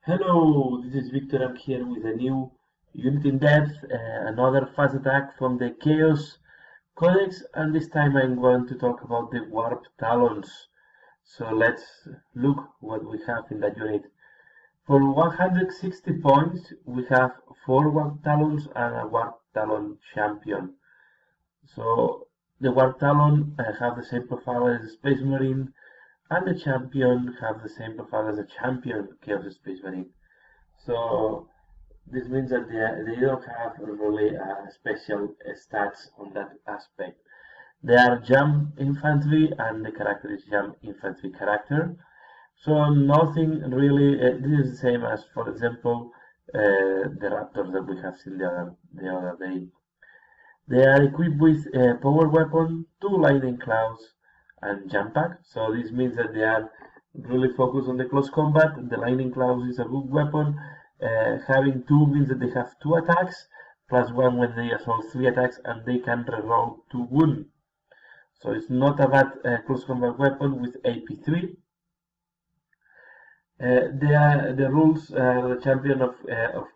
Hello, this is Victor. I'm here with a new unit in depth, another fast attack from the Chaos Codex, and this time I'm going to talk about the Warp Talons. So let's look what we have in that unit. For 160 points, we have 4 Warp Talons and a Warp Talon champion. So the Warp Talon have the same profile as the Space Marine, and the champion have the same profile as the champion Chaos Space Marine. So this means that they don't have really special stats on that aspect. They are jump infantry and the character is jump infantry character. So nothing really, this is the same as, for example, the Raptors that we have seen the other day. They are equipped with a power weapon, 2 lightning clouds, and jump pack. So this means that they are really focused on the close combat. The lightning clouds is a good weapon. Having 2 means that they have 2 attacks, plus 1 when they assault 3 attacks, and they can reroll 2 wound. So it's not a bad close combat weapon with AP3. The rules, the champion of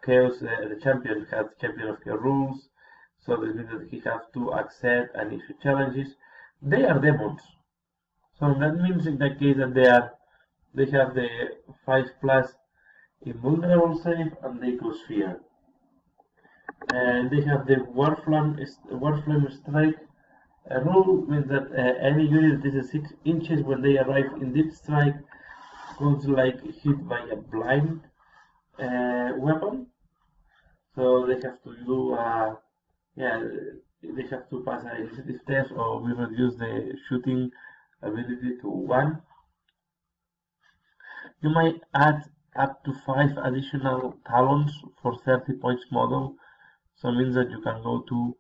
chaos, the champion has champion of chaos rules. So this means that he has to accept and issue challenges. They are demons. So that means in that case that they have the 5+ invulnerable save and they cause fear. And they have the Warflame Strike rule, means that any unit that is 6 inches when they arrive in deep strike goes like hit by a blind weapon. So they have to do they have to pass an initiative test, or we reduce the shooting ability to 1. You might add up to 5 additional talons for 30 points model. So it means that you can go to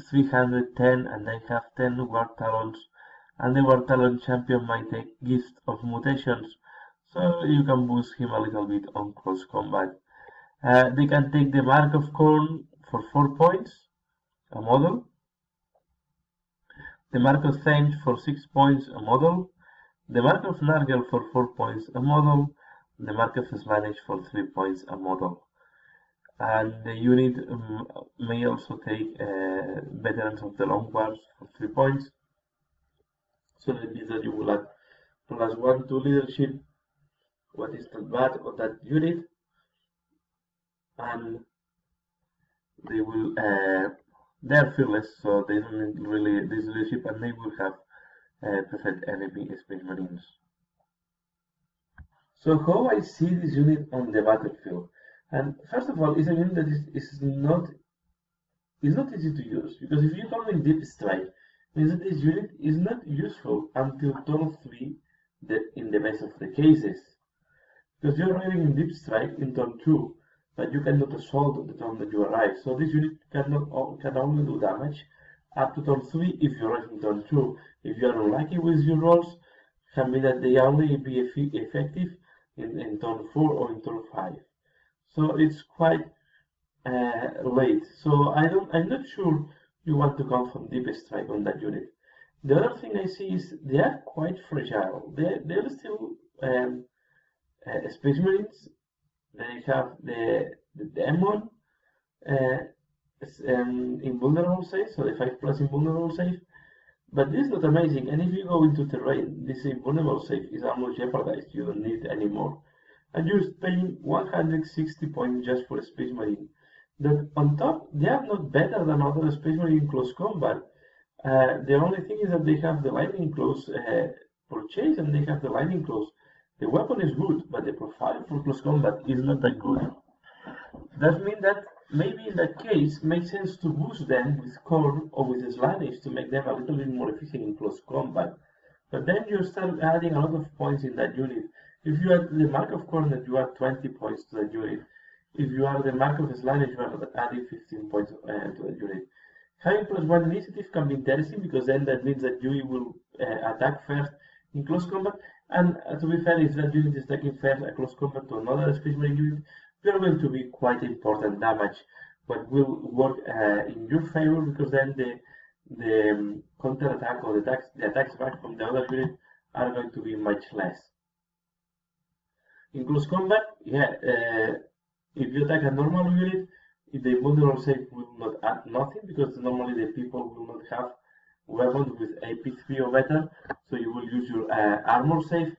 310 and then have 10 Warp Talons. And the Warp Talon champion might take Gift of Mutations, so you can boost him a little bit on close combat. They can take the Mark of Corn for 4 points, a model. The Mark of Thanks for 6 points, a model. The Mark of Nargel for 4 points, a model. The Mark of Slaanesh for 3 points, a model. And the unit may also take Veterans of the Long Wars for 3 points. So that means that you will add +1 to leadership, what is not bad on that unit. And they will they're fearless, so they don't need really this leadership, and they will have perfect enemy Space Marines. So how I see this unit on the battlefield, and first of all, it's a unit that is not easy to use, because if you come in deep strike, means that this unit is not useful until turn 3 in the best of the cases, because you're already in deep strike in turn 2, but you cannot assault the turn that you arrive. So this unit can only do damage up to turn 3 if you arrive in turn 2. If you are unlucky with your rolls, can be that they only be effective in turn 4 or in turn 5. So it's quite late. So I'm not sure you want to come from deep strike on that unit. The other thing I see is they are quite fragile. They're still Space Marines. They have the Demon invulnerable save, so the 5+ invulnerable save. But this is not amazing, and if you go into terrain, this invulnerable save is almost jeopardized. You don't need it anymore. And you're paying 160 points just for a Space Marine. That on top, they are not better than other Space Marine in close combat. The only thing is that they have the lightning claws purchase, and they have the lightning claws. The weapon is good, but the profile for close combat is not that good. That means that maybe in that case, it makes sense to boost them with Corn or with Slaanesh to make them a little bit more efficient in close combat. But then you start adding a lot of points in that unit. If you add the Mark of Corn, that you add 20 points to that unit. If you add the Mark of Slaanesh, you are adding 15 points to that unit. Having +1 initiative can be interesting, because then that means that you will attack first in close combat. And to be fair, if that unit is taking first a close combat to another Space Marine unit, you are going to be quite important damage, but will work in your favor, because then the counter attack or the attacks back from the other unit are going to be much less. In close combat, yeah, if you attack a normal unit, the vulnerable save will not add nothing because normally the people will not have weapons with AP3 or better, so you will use your armor save.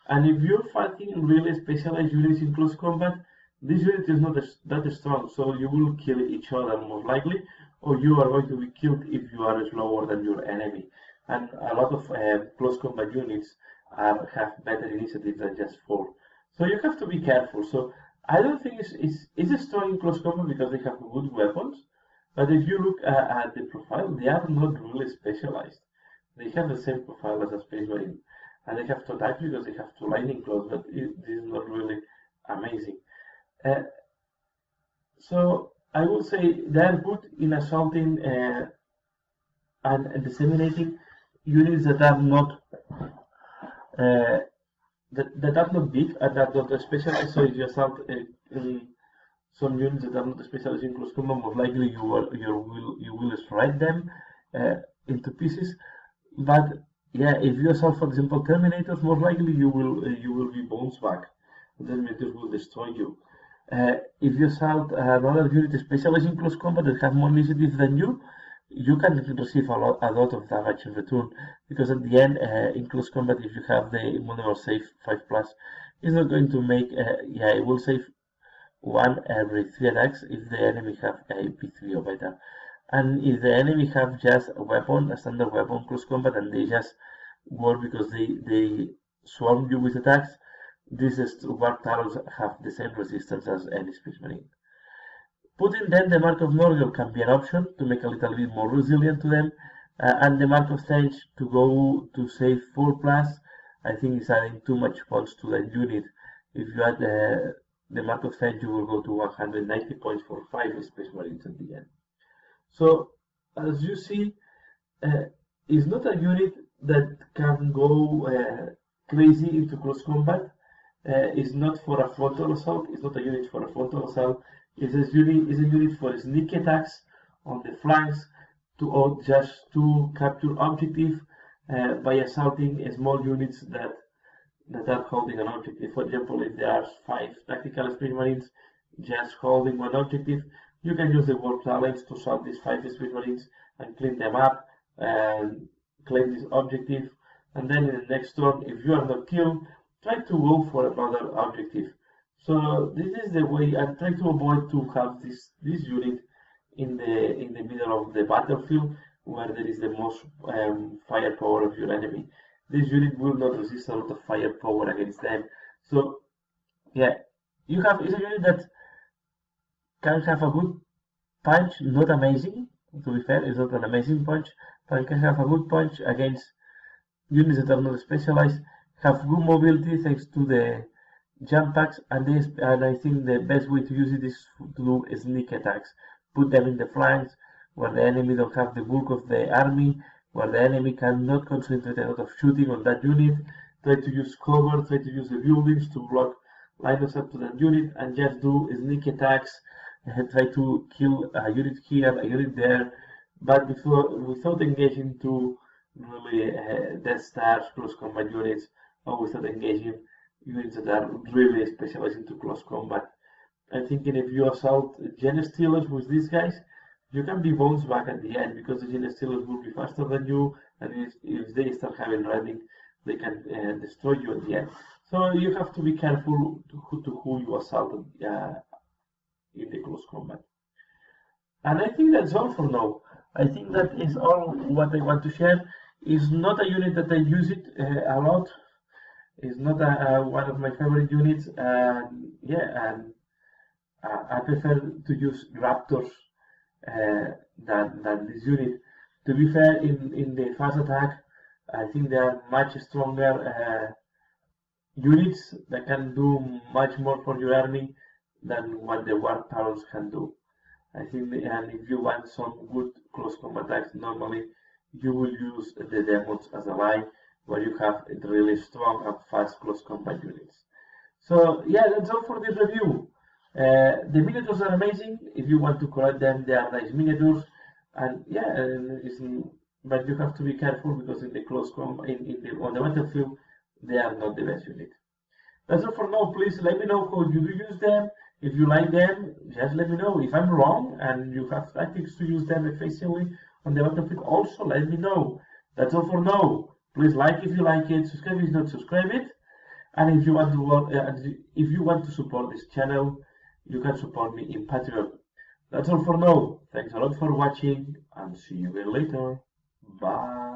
And if you're fighting really specialized units in close combat, this unit is not that strong, so you will kill each other most likely, or you are going to be killed if you are slower than your enemy. And a lot of close combat units have better initiative than just 4. So you have to be careful. So I don't think it's strong in close combat because they have good weapons. But if you look at the profile, they are not really specialized. They have the same profile as a Space Marine. And they have to attack because they have to lightning claws, but this is not really amazing. So I would say they are good in assaulting and disseminating units that are not that are not big and that are not specialized. So if you assault some units that are not specialized in close combat, most likely you will shred them into pieces. But yeah, if you assault, for example, Terminators, most likely you will be bones back. The Terminators will destroy you. If you assault another unit specialized in close combat that have more initiative than you can receive a lot of damage in return, because at the end, in close combat, if you have the vulnerable save 5+, it's not going to make, yeah, it will save 1 every 3 attacks if the enemy have a P3 or better. And if the enemy have just a weapon, a standard weapon, close combat, and they just work because they swarm you with attacks, these Warp Talons have the same resistance as any Space Marine. Putting then the Mark of Norgel can be an option to make a little bit more resilient to them, and the Mark of Stench to go to save 4+, I think is adding too much points to that unit. If you add the Mark of Stench, you will go to 190 points for 5 Space Marines at the end. So, as you see, it's not a unit that can go crazy into close combat. It's not for a frontal assault. It's not a unit for a frontal assault. It's a unit for sneak attacks on the flanks just to capture objective by assaulting small units that are holding an objective. For example, if there are 5 tactical Space Marines just holding one objective, you can use the Warp Talons to assault these 5 Space Marines and clean them up and claim this objective. And then in the next turn, if you are not killed, try to go for another objective. So this is the way, and try to avoid to have this unit in the middle of the battlefield where there is the most firepower of your enemy. This unit will not resist a lot of firepower against them. So yeah, it's a unit that can have a good punch, not amazing, to be fair, it's not an amazing punch, but it can have a good punch against units that are not specialized, have good mobility thanks to the jump packs, and I think the best way to use it is to do sneak attacks. Put them in the flanks where the enemy don't have the bulk of the army, where the enemy cannot concentrate a lot of shooting on that unit. Try to use cover, try to use the buildings to block lineups up to that unit, and just do sneak attacks. Try to kill a unit here, a unit there, but without engaging to really Death Stars, close combat units, or without engaging units that are really specialized into close combat. I'm thinking if you assault Gen Stealers with these guys, you can be bounced back at the end because the Gen Stealers will be faster than you, and if they start having running, they can destroy you at the end. So you have to be careful to who you assault in the close combat. And I think that's all for now. I think that is all what I want to share. It's not a unit that I use it a lot. It's not one of my favorite units. Yeah, and I prefer to use Raptors than this unit. To be fair, in the fast attack, I think they are much stronger units that can do much more for your army than what the Warp Talons can do. I think, and if you want some good close combat attacks, normally you will use the Demons as a line where you have really strong and fast close combat units. So yeah, that's all for this review. The miniatures are amazing. If you want to collect them, they are nice miniatures. And yeah, but you have to be careful because in the close combat, on the battlefield, they are not the best unit. That's all for now. Please let me know how you do use them. If you like them, just let me know. If I'm wrong and you have tactics to use them efficiently on the battlefield, also let me know. That's all for now. Please like if you like it, subscribe if not, subscribe it. And if you want to support this channel, you can support me in Patreon. That's all for now. Thanks a lot for watching and see you again later. Bye.